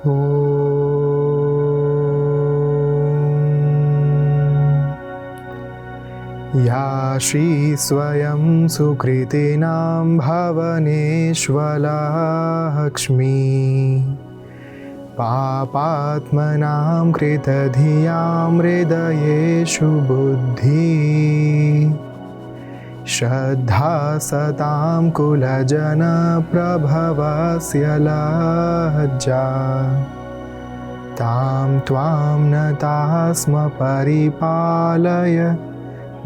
या श्री स्वयं सुकृतिनां भवनेष्वलाक्ष्मी पापात्मनां कृतधियां हृदयेषु बुद्धि श्रद्धा सतां कुलजनप्रभवस्य लज्जा तां त्वां नतास्म परिपालय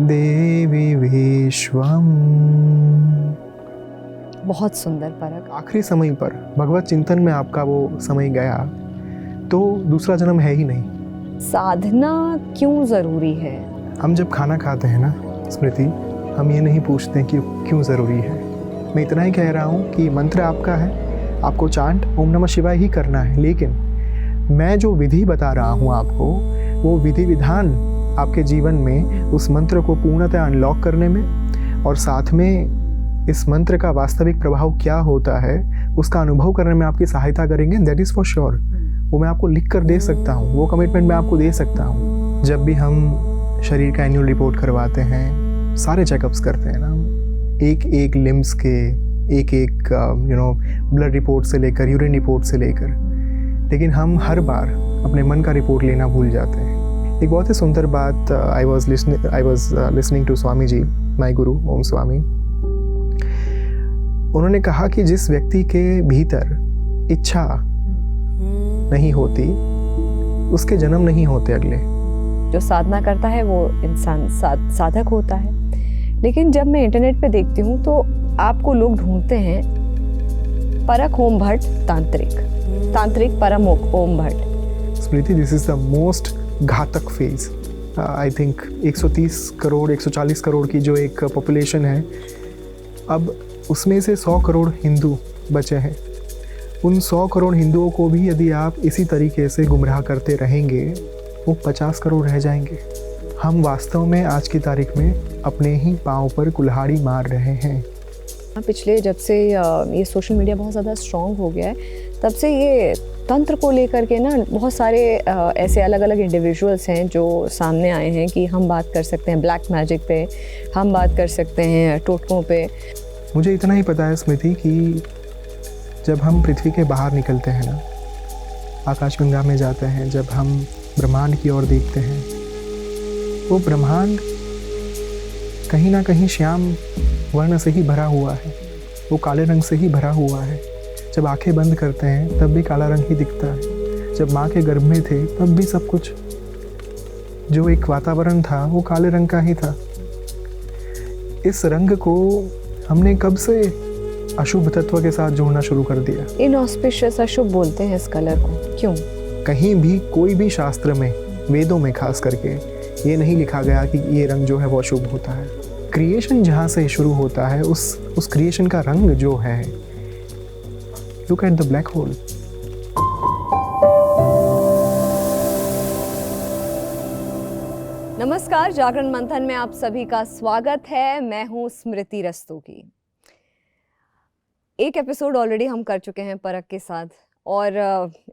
देवी विश्वम। बहुत सुंदर परक। आखिरी समय पर भगवत चिंतन में आपका वो समय गया तो दूसरा जन्म है ही नहीं। साधना क्यों ज़रूरी है? हम जब खाना खाते हैं ना स्मृति, हम ये नहीं पूछते कि क्यों ज़रूरी है। मैं इतना ही कह रहा हूँ कि मंत्र आपका है, आपको चांट ओम नमः शिवाय ही करना है, लेकिन मैं जो विधि बता रहा हूँ आपको, वो विधि विधान आपके जीवन में उस मंत्र को पूर्णतः अनलॉक करने में और साथ में इस मंत्र का वास्तविक प्रभाव क्या होता है उसका अनुभव करने में आपकी सहायता करेंगे। That is for sure. वो मैं आपको लिख कर दे सकता हूँ, वो कमिटमेंट मैं आपको दे सकता हूँ। जब भी हम शरीर का एनुअल रिपोर्ट करवाते हैं, सारे चेकअप्स करते हैं ना, एक एक लिम्स के एक एक ब्लड रिपोर्ट से लेकर यूरिन रिपोर्ट से लेकर, लेकिन हम हर बार अपने मन का रिपोर्ट लेना भूल जाते हैं। एक बहुत ही सुंदर बात I was listening to Swami ji, माई गुरु ओम स्वामी। उन्होंने कहा कि जिस व्यक्ति के भीतर इच्छा नहीं होती उसके जन्म नहीं होते अगले। जो साधना करता है वो इंसान साधक होता है। लेकिन जब मैं इंटरनेट पे देखती हूँ तो आपको लोग ढूंढते हैं परक ओम भट्ट तांत्रिक परम ओम भट्ट। स्मृति, दिस इज द मोस्ट घातक phase. I think 130 crore 140 crore की जो एक पॉपुलेशन है, अब उसमें से 100 करोड़ हिंदू बचे हैं। उन 100 करोड़ हिंदुओं को भी यदि आप इसी तरीके से गुमराह करते रहेंगे, वो 50 करोड़ रह जाएंगे। हम वास्तव में आज की तारीख में अपने ही पाँव पर कुल्हाड़ी मार रहे हैं। पिछले जब से ये सोशल मीडिया बहुत ज़्यादा स्ट्रॉन्ग हो गया है, तब से ये तंत्र को लेकर के ना बहुत सारे ऐसे अलग अलग इंडिविजुअल्स हैं जो सामने आए हैं कि हम बात कर सकते हैं ब्लैक मैजिक पे, हम बात कर सकते हैं टोटकों पे। मुझे इतना ही पता है स्मृति कि जब हम पृथ्वी के बाहर निकलते हैं ना, आकाशगंगा में जाते हैं, जब हम ब्रह्मांड की ओर देखते हैं, वो ब्रह्मांड कहीं ना कहीं श्याम वर्ण से ही भरा हुआ है, वो काले रंग से ही भरा हुआ है। जब आंखें बंद करते हैं तब भी काला रंग ही दिखता है। जब माँ के गर्भ में थे तब भी सब कुछ जो एक वातावरण था वो काले रंग का ही था। इस रंग को हमने कब से अशुभ तत्व के साथ जोड़ना शुरू कर दिया। इनऑस्पिशियस अशुभ बोलते हैं इस कलर को, क्यों? कहीं भी कोई भी शास्त्र में, वेदों में खास करके ये नहीं लिखा गया कि ये रंग जो है वो अशुभ होता है। क्रिएशन जहाँ से शुरू होता है उस क्रिएशन का रंग जो है, look at the black hole. नमस्कार, जागरण मंथन में आप सभी का स्वागत है। मैं हूँ स्मृति रस्तोगी। एक एपिसोड ऑलरेडी हम कर चुके हैं परक के साथ, और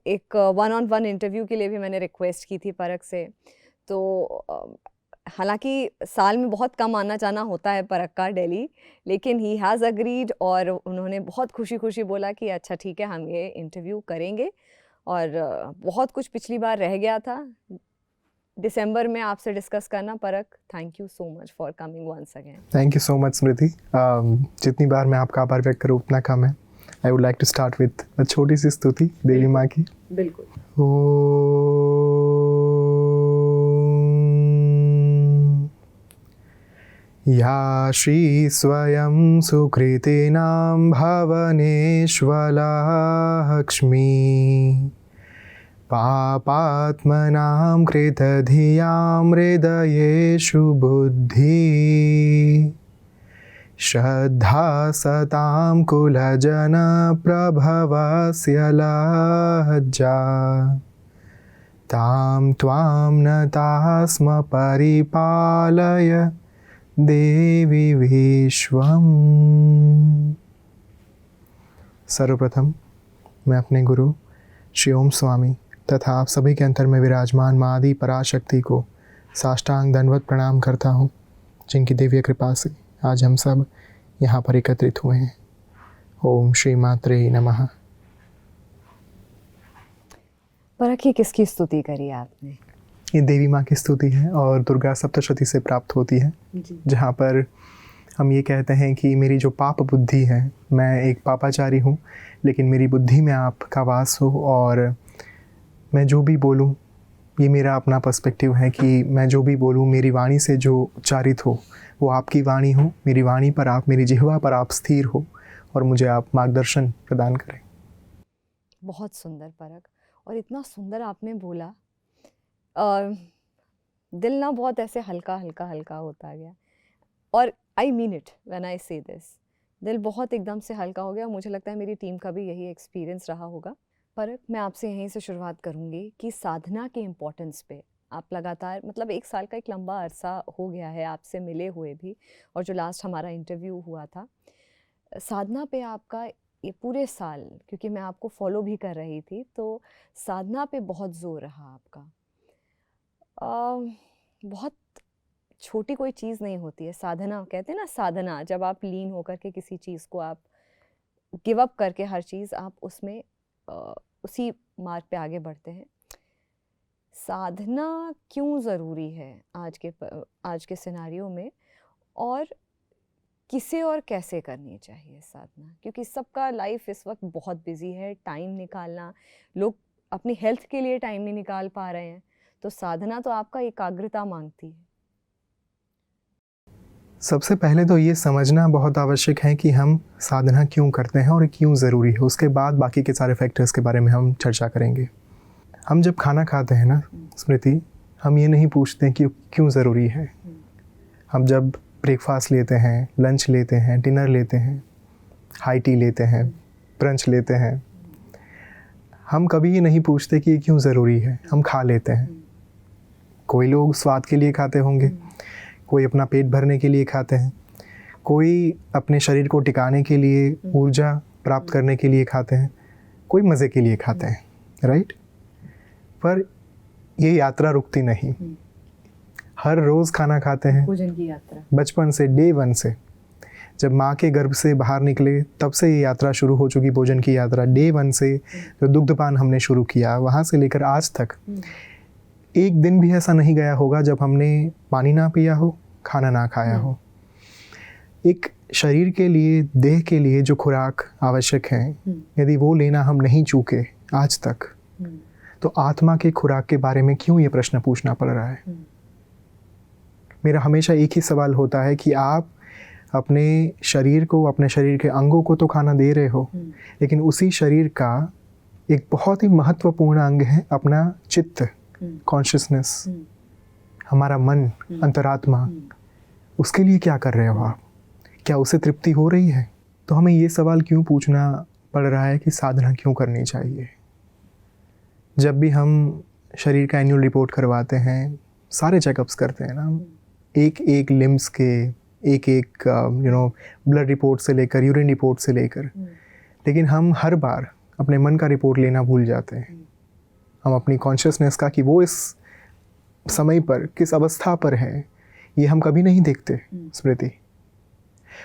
एक 1-on-1 इंटरव्यू के लिए भी मैंने रिक्वेस्ट की थी परक से। तो हालांकि साल में बहुत कम आना जाना होता है परक का दिल्ली, लेकिन ही हैज़ अग्रीड और उन्होंने बहुत खुशी खुशी बोला कि अच्छा ठीक है, हम ये इंटरव्यू करेंगे। और बहुत कुछ पिछली बार रह गया था दिसंबर में आपसे डिस्कस करना। परक, thank you so much for coming once again. Thank you so much Smriti. जितनी बार मैं आपका आभार व्यक्त करूँ उतना कम है। I would like to start with छोटी सी स्तुति देवी माँ की। बिल्कुल। या श्री स्वयं सुकृतिनां भवनेष्वलाक्ष्मी पापात्मनां कृतधियां हृदयेषु बुद्धि श्रद्धा सतां कुलजनप्रभवस्य लज्जा तां त्वां नतास्म परिपालय देवी विश्वम। सर्वप्रथम मैं अपने गुरु श्री ओम स्वामी तथा आप सभी के अंतर में विराजमान माँ आदि पराशक्ति को साष्टांग दंडवत प्रणाम करता हूँ, जिनकी दिव्य कृपा से आज हम सब यहाँ पर एकत्रित हुए हैं। ओम श्री मात्रे नमः। परख ये किसकी स्तुति करी आपने? ये देवी माँ की स्तुति है और दुर्गा सप्तशती से प्राप्त होती है, जहाँ पर हम ये कहते हैं कि मेरी जो पाप बुद्धि है, मैं एक पापाचारी हूँ, लेकिन मेरी बुद्धि में आपका वास हो और मैं जो भी बोलूँ, ये मेरा अपना पर्सपेक्टिव है कि मैं जो भी बोलूँ मेरी वाणी से जो उच्चारित हो वो आपकी वाणी हो, मेरी वाणी पर आप, मेरी जिह्वा पर आप स्थिर हो और मुझे आप मार्गदर्शन प्रदान करें। बहुत सुंदर परख, और इतना सुंदर आपने बोला, दिल ना बहुत ऐसे हल्का हल्का हल्का होता गया, और I mean it when I से दिस, दिल बहुत एकदम से हल्का हो गया। मुझे लगता है मेरी टीम का भी यही एक्सपीरियंस रहा होगा। परख, मैं आपसे यहीं से शुरुआत करूँगी कि साधना के इम्पोर्टेंस पे आप लगातार, मतलब 1 साल का एक लंबा अरसा हो गया है आपसे मिले हुए भी, और जो लास्ट हमारा इंटरव्यू हुआ था, साधना पे आपका ये पूरे साल, क्योंकि मैं आपको फॉलो भी कर रही थी, तो साधना पे बहुत जोर रहा आपका। बहुत छोटी कोई चीज़ नहीं होती है साधना, कहते हैं ना साधना, जब आप लीन होकर के किसी चीज़ को आप गिव अप करके हर चीज़ आप उसमें उसी मार्ग पे आगे बढ़ते हैं। साधना क्यों ज़रूरी है आज के सिनारियो में, और किसे और कैसे करनी चाहिए साधना? क्योंकि सबका लाइफ इस वक्त बहुत बिजी है, टाइम निकालना, लोग अपनी हेल्थ के लिए टाइम नहीं निकाल पा रहे हैं, तो साधना तो आपका एकाग्रता मांगती है। सबसे पहले तो ये समझना बहुत आवश्यक है कि हम साधना क्यों करते हैं और क्यों ज़रूरी है। उसके बाद बाकी के सारे फैक्टर्स के बारे में हम चर्चा करेंगे। हम जब खाना खाते हैं ना स्मृति, हम ये नहीं पूछते कि क्यों ज़रूरी है। हम जब ब्रेकफास्ट लेते हैं, लंच लेते हैं, डिनर लेते हैं, हाई टी लेते हैं, ब्रंच लेते हैं, हम कभी ये नहीं पूछते कि ये क्यों ज़रूरी है, हम खा लेते हैं। कोई लोग स्वाद के लिए खाते होंगे, कोई अपना पेट भरने के लिए खाते हैं, कोई अपने शरीर को टिकाने के लिए, ऊर्जा प्राप्त करने के लिए खाते हैं, कोई मज़े के लिए खाते हैं, राइट? पर ये यात्रा रुकती नहीं, हर रोज़ खाना खाते हैं। भोजन की यात्रा बचपन से, डे 1 से, जब माँ के गर्भ से बाहर निकले तब से ये यात्रा शुरू हो चुकी, भोजन की यात्रा। डे 1 से जो दुग्धपान हमने शुरू किया, वहाँ से लेकर आज तक एक दिन भी ऐसा नहीं गया होगा जब हमने पानी ना पिया हो, खाना ना खाया हो। एक शरीर के लिए, देह के लिए जो खुराक आवश्यक है, यदि वो लेना हम नहीं चूके आज तक, तो आत्मा के खुराक के बारे में क्यों ये प्रश्न पूछना पड़ रहा है? मेरा हमेशा एक ही सवाल होता है कि आप अपने शरीर को, अपने शरीर के अंगों को तो खाना दे रहे हो, लेकिन उसी शरीर का एक बहुत ही महत्वपूर्ण अंग है अपना चित्त, कॉन्शियसनेस, हमारा मन, अंतरात्मा, उसके लिए क्या कर रहे हो आप? क्या उसे तृप्ति हो रही है? तो हमें ये सवाल क्यों पूछना पड़ रहा है कि साधना क्यों करनी चाहिए? जब भी हम शरीर का एनुअल रिपोर्ट करवाते हैं, सारे चेकअप्स करते हैं ना, एक एक लिम्स के, एक एक ब्लड रिपोर्ट से लेकर, यूरिन रिपोर्ट से लेकर, लेकिन हम हर बार अपने मन का रिपोर्ट लेना भूल जाते हैं। हम अपनी कॉन्शियसनेस का, कि वो इस समय पर किस अवस्था पर है, ये हम कभी नहीं देखते स्मृति।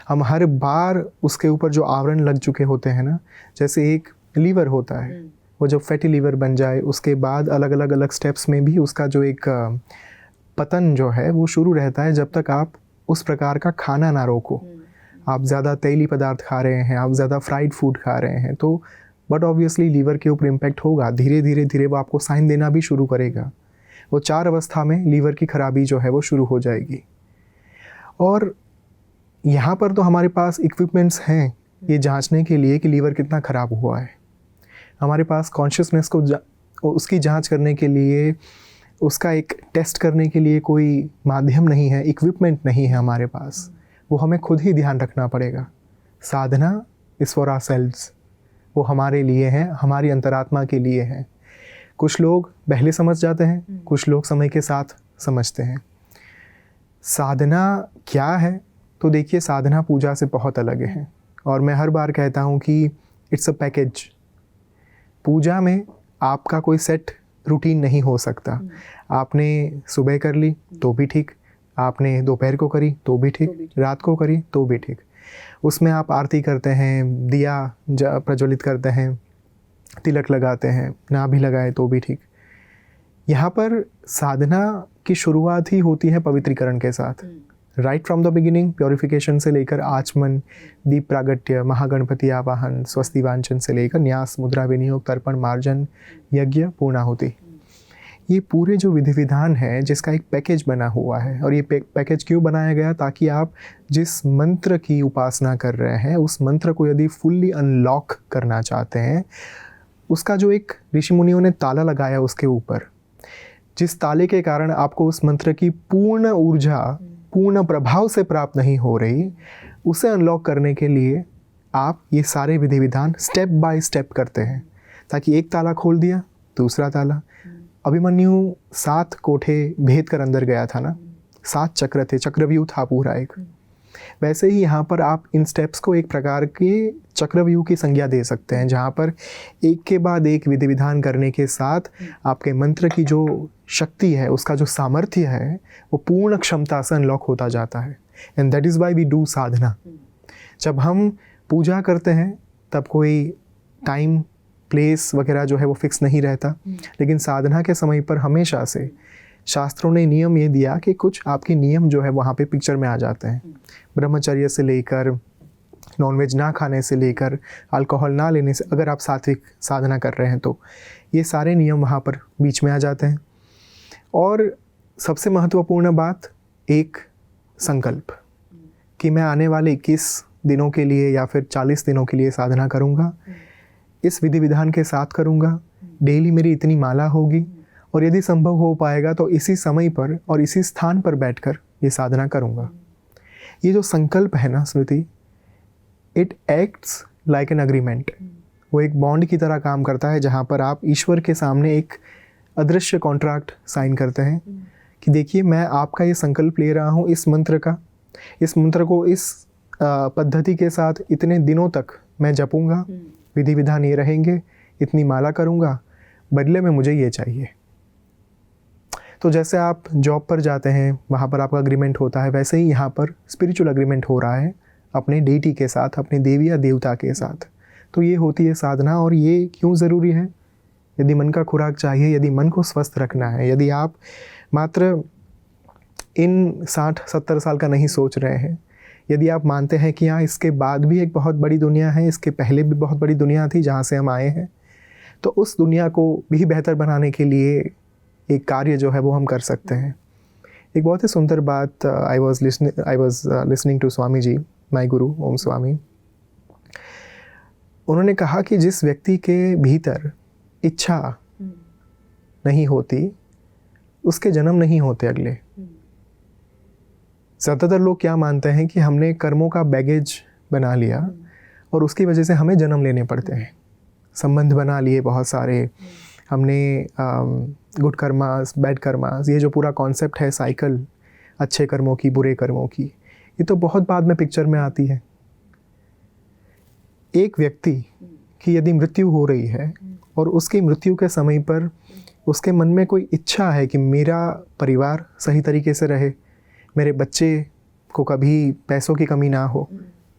हम हर बार उसके ऊपर जो आवरण लग चुके होते हैं ना, जैसे एक लीवर होता है, वो जब फैटी लीवर बन जाए उसके बाद अलग अलग स्टेप्स में भी उसका जो एक पतन जो है वो शुरू रहता है, जब तक आप उस प्रकार का खाना ना रोको। आप ज़्यादा तेली पदार्थ खा रहे हैं, आप ज़्यादा फ्राइड फूड खा रहे हैं, तो बट ऑब्वियसली लीवर के ऊपर इम्पैक्ट होगा। धीरे धीरे वो आपको साइन देना भी शुरू करेगा। वो 4 अवस्था में लीवर की खराबी जो है वो शुरू हो जाएगी। और यहाँ पर तो हमारे पास इक्विपमेंट्स हैं ये जांचने के लिए कि लीवर कितना ख़राब हुआ है। हमारे पास कॉन्शियसनेस को उसकी जांच करने के लिए, उसका एक टेस्ट करने के लिए कोई माध्यम नहीं है, इक्विपमेंट नहीं है हमारे पास। वो हमें खुद ही ध्यान रखना पड़ेगा। साधना इज़ फॉर आवरसेल्व्स, वो हमारे लिए है, हमारी अंतरात्मा के लिए है। कुछ लोग पहले समझ जाते हैं, कुछ लोग समय के साथ समझते हैं। साधना क्या है? तो देखिए, साधना पूजा से बहुत अलग है, और मैं हर बार कहता हूँ कि इट्स अ पैकेज। पूजा में आपका कोई सेट रूटीन नहीं हो सकता। आपने सुबह कर ली तो भी ठीक, आपने दोपहर को करी तो भी ठीक, रात को करी तो भी ठीक। उसमें आप आरती करते हैं, दिया प्रज्वलित करते हैं, तिलक लगाते हैं, ना भी लगाए तो भी ठीक। यहाँ पर साधना की शुरुआत ही होती है पवित्रीकरण के साथ। Right from the beginning, purification से लेकर आचमन, दीप प्रागट्य, महागणपति आवाहन, स्वस्ति वांचन से लेकर न्यास, मुद्रा विनियोग, तर्पण, मार्जन, यज्ञ, पूर्णाहुति, ये पूरे जो विधि विधान है जिसका एक पैकेज बना हुआ है। और ये पैकेज क्यों बनाया गया? ताकि आप जिस मंत्र की उपासना कर रहे हैं उस मंत्र को यदि फुल्ली अनलॉक करना चाहते हैं, उसका जो एक ऋषि मुनियों ने ताला लगाया उसके ऊपर, जिस ताले के कारण आपको उस मंत्र की पूर्ण ऊर्जा, पूर्ण प्रभाव से प्राप्त नहीं हो रही, उसे अनलॉक करने के लिए आप ये सारे विधि विधान स्टेप बाय स्टेप करते हैं। ताकि एक ताला खोल दिया, दूसरा ताला। अभिमन्यु 7 कोठे भेद कर अंदर गया था ना, 7 चक्र थे, चक्रव्यूह था पूरा एक। वैसे ही यहाँ पर आप इन स्टेप्स को एक प्रकार के चक्रव्यूह की संज्ञा दे सकते हैं, जहाँ पर एक के बाद एक विधि विधान करने के साथ आपके मंत्र की जो शक्ति है, उसका जो सामर्थ्य है, वो पूर्ण क्षमता से अनलॉक होता जाता है। And that is why we do sadhana. जब हम पूजा करते हैं तब कोई टाइम प्लेस वगैरह जो है वो फिक्स नहीं रहता, लेकिन साधना के समय पर हमेशा से शास्त्रों ने नियम ये दिया कि कुछ आपके नियम जो है वहाँ पे पिक्चर में आ जाते हैं। ब्रह्मचर्य से लेकर, नॉनवेज ना खाने से लेकर, अल्कोहल ना लेने से, अगर आप सात्विक साधना कर रहे हैं तो ये सारे नियम वहाँ पर बीच में आ जाते हैं। और सबसे महत्वपूर्ण बात, एक संकल्प कि मैं आने वाले 21 दिनों के लिए या फिर 40 दिनों के लिए साधना करूँगा, इस विधि विधान के साथ करूँगा, डेली मेरी इतनी माला होगी, और यदि संभव हो पाएगा तो इसी समय पर और इसी स्थान पर बैठकर ये साधना करूँगा। ये जो संकल्प है ना Smriti, it acts like an agreement. वो एक बॉन्ड की तरह काम करता है, जहाँ पर आप ईश्वर के सामने एक अदृश्य कॉन्ट्रैक्ट साइन करते हैं कि देखिए मैं आपका ये संकल्प ले रहा हूँ इस मंत्र का, इस मंत्र को इस पद्धति के साथ इतने दिनों तक मैं जपूँगा, विधि विधान ये रहेंगे, इतनी माला करूँगा, बदले में मुझे ये चाहिए। तो जैसे आप जॉब पर जाते हैं, वहाँ पर आपका अग्रीमेंट होता है, वैसे ही यहाँ पर स्पिरिचुअल अग्रीमेंट हो रहा है अपने डेटी के साथ, अपने देवी या देवता के साथ। तो ये होती है साधना। और ये क्यों ज़रूरी है? यदि मन का खुराक चाहिए, यदि मन को स्वस्थ रखना है, यदि आप मात्र इन 60-70 साल का नहीं सोच रहे हैं, यदि आप मानते हैं कि हाँ इसके बाद भी एक बहुत बड़ी दुनिया है, इसके पहले भी बहुत बड़ी दुनिया थी जहाँ से हम आए हैं, तो उस दुनिया को भी बेहतर बनाने के लिए एक कार्य जो है वो हम कर सकते हैं। एक बहुत ही सुंदर बात, I was listening to Swami ji, माई गुरु ओम स्वामी। उन्होंने कहा कि जिस व्यक्ति के भीतर इच्छा नहीं होती, उसके जन्म नहीं होते अगले। ज़्यादातर लोग क्या मानते हैं कि हमने कर्मों का बैगेज बना लिया और उसकी वजह से हमें जन्म लेने पड़ते हैं। संबंध बना लिए बहुत सारे, हमने गुड कर्मास, बैड कर्मास, ये जो पूरा कॉन्सेप्ट है साइकिल, अच्छे कर्मों की, बुरे कर्मों की, ये तो बहुत बाद में पिक्चर में आती है। एक व्यक्ति की यदि मृत्यु हो रही है और उसकी मृत्यु के समय पर उसके मन में कोई इच्छा है कि मेरा परिवार सही तरीके से रहे, मेरे बच्चे को कभी पैसों की कमी ना हो,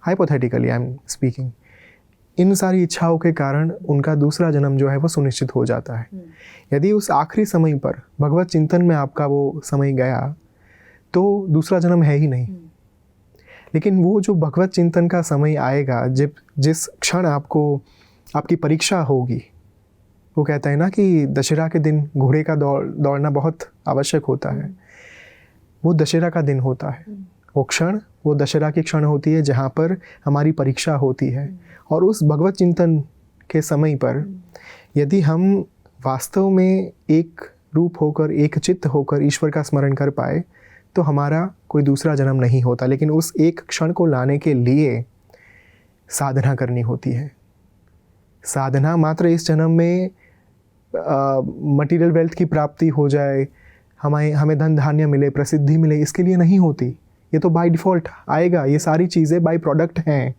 हाइपोथेटिकली आई एम स्पीकिंग, इन सारी इच्छाओं के कारण उनका दूसरा जन्म जो है वो सुनिश्चित हो जाता है। यदि उस आखिरी समय पर भगवत चिंतन में आपका वो समय गया तो दूसरा जन्म है ही नहीं। लेकिन वो जो भगवत चिंतन का समय आएगा, जब जिस क्षण आपको आपकी परीक्षा होगी, वो कहता है ना कि दशहरा के दिन घोड़े का दौड़ना बहुत आवश्यक होता है, वो दशहरा का दिन होता है। वो क्षण, वो दशहरा की क्षण होती है जहाँ पर हमारी परीक्षा होती है। और उस भगवत चिंतन के समय पर यदि हम वास्तव में एक रूप होकर, एक चित्त होकर ईश्वर का स्मरण कर पाए, तो हमारा कोई दूसरा जन्म नहीं होता। लेकिन उस एक क्षण को लाने के लिए साधना करनी होती है। साधना मात्र इस जन्म में मटेरियल वेल्थ की प्राप्ति हो जाए, हमें धन धान्य मिले, प्रसिद्धि मिले, इसके लिए नहीं होती। ये तो बाय डिफ़ॉल्ट आएगा, ये सारी चीज़ें बाय प्रोडक्ट हैं।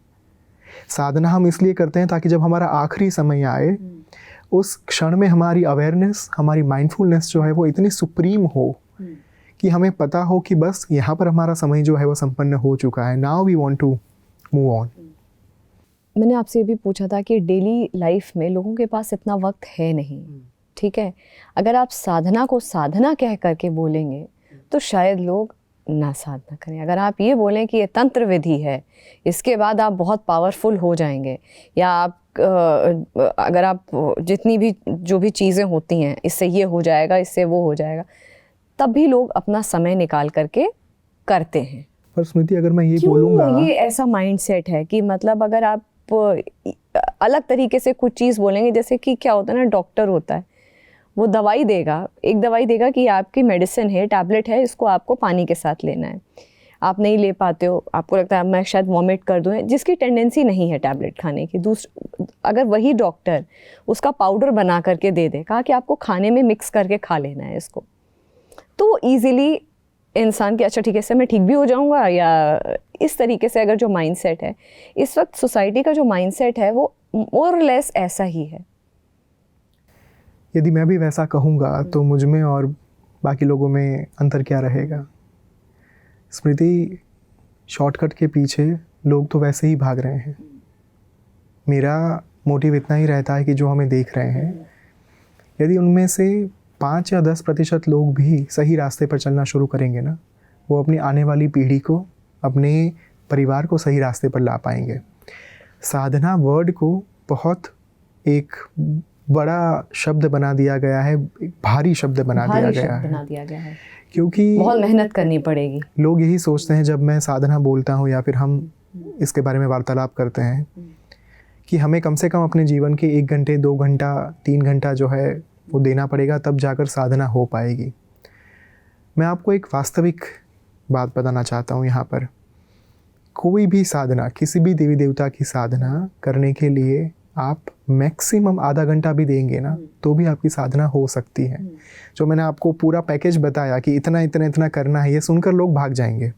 साधना हम इसलिए करते हैं ताकि जब हमारा आखिरी समय आए उस क्षण में हमारी अवेयरनेस, हमारी माइंडफुलनेस जो है वो इतनी सुप्रीम हो कि हमें पता हो कि बस यहाँ पर हमारा समय जो है वो संपन्न हो चुका है, now we want to move on. मैंने आपसे ये भी पूछा था कि डेली लाइफ में लोगों के पास इतना वक्त है नहीं, ठीक है। अगर आप साधना को साधना कह करके बोलेंगे तो शायद लोग ना साधना करें। अगर आप ये बोलें कि ये तंत्र विधि है, इसके बाद आप बहुत पावरफुल हो जाएंगे, या आप अगर आप जितनी भी जो भी चीज़ें होती हैं, इससे ये हो जाएगा, इससे वो हो जाएगा, तब भी लोग अपना समय निकाल करके करते हैं। पर स्मृति, अगर मैं ये क्यों बोलूँगा, ये ऐसा माइंडसेट है कि मतलब अगर आप अलग तरीके से कुछ चीज़ बोलेंगे, जैसे कि क्या होता है ना, डॉक्टर होता है, वो दवाई देगा, एक दवाई देगा कि आपकी मेडिसिन है, टैबलेट है, इसको आपको पानी के साथ लेना है। आप नहीं ले पाते हो, आपको लगता है मैं शायद वॉमिट कर दूँ, जिसकी टेंडेंसी नहीं है टैबलेट खाने की। अगर वही डॉक्टर उसका पाउडर बना करके दे दे, कहा कि आपको खाने में मिक्स करके खा लेना है इसको, तो ईजिली इंसान की अच्छा ठीक है, इससे मैं ठीक भी हो जाऊंगा, या इस तरीके से अगर जो माइंडसेट है इस वक्त सोसाइटी का, जो माइंडसेट है वो मोर और लेस ऐसा ही है। यदि मैं भी वैसा कहूँगा तो मुझ में और बाकी लोगों में अंतर क्या रहेगा? स्मृति, शॉर्टकट के पीछे लोग तो वैसे ही भाग रहे हैं। मेरा मोटिव इतना ही रहता है कि जो हमें देख रहे हैं, यदि उनमें से 5 या 10% लोग भी सही रास्ते पर चलना शुरू करेंगे ना, वो अपनी आने वाली पीढ़ी को, अपने परिवार को सही रास्ते पर ला पाएंगे। साधना वर्ड को बहुत एक बड़ा शब्द बना दिया गया है, एक भारी शब्द बना दिया गया है, क्योंकि बहुत मेहनत करनी पड़ेगी। लोग यही सोचते हैं जब मैं साधना बोलता हूँ या फिर हम इसके बारे में वार्तालाप करते हैं कि हमें कम से कम अपने जीवन के 1 घंटे, 2 घंटा, 3 घंटा जो है वो देना पड़ेगा, तब जाकर साधना हो पाएगी। मैं आपको एक वास्तविक बात बताना चाहता हूँ यहाँ पर। कोई भी साधना, किसी भी देवी देवता की साधना करने के लिए आप मैक्सिमम आधा घंटा भी देंगे ना, तो भी आपकी साधना हो सकती है। जो मैंने आपको पूरा पैकेज बताया कि इतना इतना इतना करना है, ये सुनकर लोग भाग जाएंगे,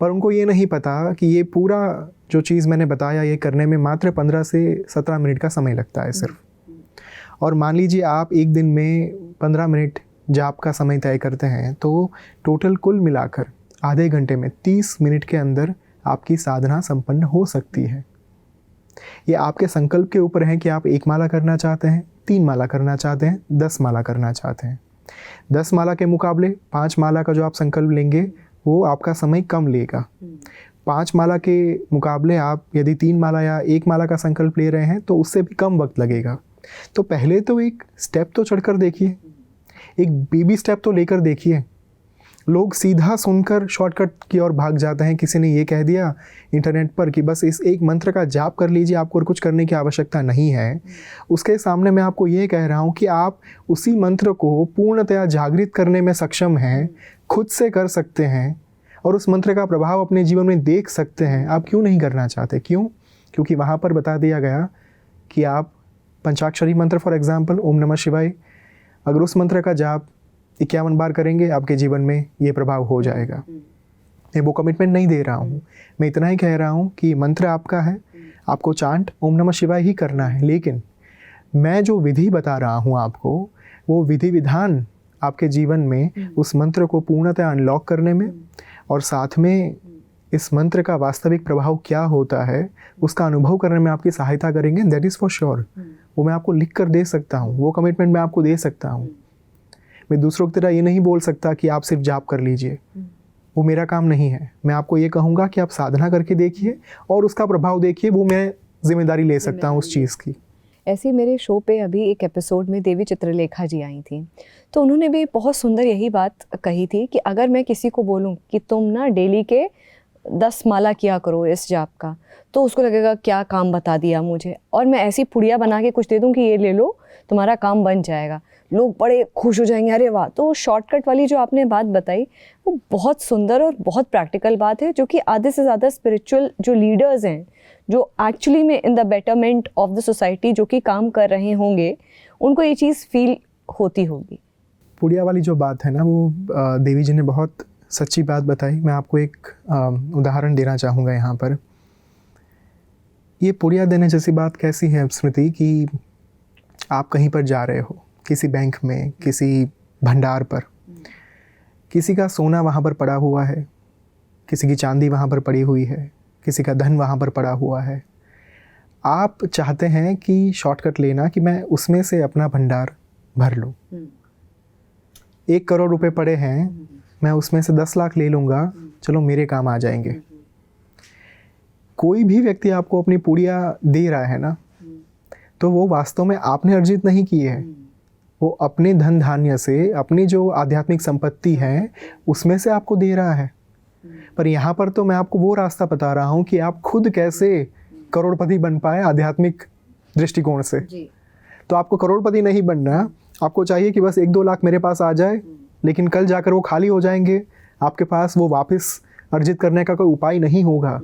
पर उनको ये नहीं पता कि ये पूरा जो चीज़ मैंने बताया, ये करने में मात्र 15 से 17 मिनट का समय लगता है सिर्फ। और मान लीजिए आप एक दिन में 15 मिनट जाप का समय तय करते हैं, तो टोटल कुल मिलाकर आधे घंटे में 30 मिनट के अंदर आपकी साधना संपन्न हो सकती है। ये आपके संकल्प के ऊपर है कि आप 1 माला करना चाहते हैं, 3 माला करना चाहते हैं, 10 माला करना चाहते हैं। 10 माला के मुकाबले 5 माला का जो आप संकल्प लेंगे वो आपका समय कम लेगा। 5 माला के मुकाबले आप यदि 3 माला या 1 माला का संकल्प ले रहे हैं तो उससे भी कम वक्त लगेगा। तो पहले तो एक स्टेप तो चढ़कर देखिए, एक बेबी स्टेप तो लेकर देखिए। लोग सीधा सुनकर शॉर्टकट की ओर भाग जाते हैं। किसी ने ये कह दिया इंटरनेट पर कि बस इस एक मंत्र का जाप कर लीजिए, आपको और कुछ करने की आवश्यकता नहीं है। उसके सामने मैं आपको ये कह रहा हूँ कि आप उसी मंत्र को पूर्णतया जागृत करने में सक्षम हैं, खुद से कर सकते हैं और उस मंत्र का प्रभाव अपने जीवन में देख सकते हैं। आप क्यों नहीं करना चाहते? क्यों? क्योंकि वहाँ पर बता दिया गया कि आप पंचाक्षरी मंत्र फॉर एग्जाम्पल ओम नमः शिवाय, अगर उस मंत्र का जाप 51 बार करेंगे, आपके जीवन में ये प्रभाव हो जाएगा। मैं वो कमिटमेंट नहीं दे रहा हूँ, मैं इतना ही कह रहा हूँ कि मंत्र आपका है, आपको चांट ओम नमः शिवाय ही करना है। लेकिन मैं जो विधि बता रहा हूँ आपको, वो विधि विधान आपके जीवन में उस मंत्र को पूर्णतः अनलॉक करने में और साथ में इस मंत्र का वास्तविक प्रभाव क्या होता है उसका अनुभव करने में आपकी सहायता करेंगे। That is for sure. वो मैं आपको लिख कर दे सकता हूँ, वो कमिटमेंट मैं आपको दे सकता हूँ। मैं दूसरों की तरह ये नहीं बोल सकता कि आप सिर्फ जाप कर लीजिए, वो मेरा काम नहीं है। मैं आपको ये कहूँगा कि आप साधना करके देखिए और उसका प्रभाव देखिए, वो मैं जिम्मेदारी ले सकता हूँ उस चीज़ की। ऐसे ही मेरे शो पे अभी एक एपिसोड में देवी चित्रलेखा जी आई थी, तो उन्होंने भी बहुत सुंदर यही बात कही थी कि अगर मैं किसी को बोलूं कि तुम ना डेली के 10 माला किया करो इस जाप का, तो उसको लगेगा क्या काम बता दिया मुझे, और मैं ऐसी पुड़िया बना के कुछ दे दूं कि ये ले लो तुम्हारा काम बन जाएगा, लोग बड़े खुश हो जाएंगे, अरे वाह। तो शॉर्टकट वाली जो आपने बात बताई वो बहुत सुंदर और बहुत प्रैक्टिकल बात है, जो कि आधे से ज़्यादा स्पिरिचुअल जो लीडर्स हैं, जो एक्चुअली में in the betterment of the society जो कि काम कर रहे होंगे, उनको ये चीज़ फील होती होगी। पुड़िया वाली जो बात है ना, वो देवी जी ने बहुत सच्ची बात बताई। मैं आपको एक उदाहरण देना चाहूँगा यहाँ पर। ये पुड़िया देने जैसी बात कैसी है स्मृति कि आप कहीं पर जा रहे हो, किसी बैंक में, किसी भंडार पर, किसी का सोना वहाँ पर पड़ा हुआ है, किसी की चांदी वहाँ पर पड़ी हुई है, किसी का धन वहाँ पर पड़ा हुआ है। आप चाहते हैं कि शॉर्टकट लेना कि मैं उसमें से अपना भंडार भर लूँ। 1 करोड़ रुपए पड़े हैं, मैं उसमें से 10 लाख ले लूँगा, चलो मेरे काम आ जाएंगे। कोई भी व्यक्ति आपको अपनी पूड़िया दे रहा है ना, तो वो वास्तव में आपने अर्जित नहीं की है, वो अपने धन धान्य से, अपनी जो आध्यात्मिक संपत्ति है उसमें से आपको दे रहा है। पर यहाँ पर तो मैं आपको वो रास्ता बता रहा हूँ कि आप खुद कैसे करोड़पति बन पाए आध्यात्मिक दृष्टिकोण से। तो आपको करोड़पति नहीं बनना, आपको चाहिए कि बस 1-2 लाख मेरे पास आ जाए, लेकिन कल जाकर वो खाली हो जाएंगे, आपके पास वो वापस अर्जित करने का कोई उपाय नहीं होगा।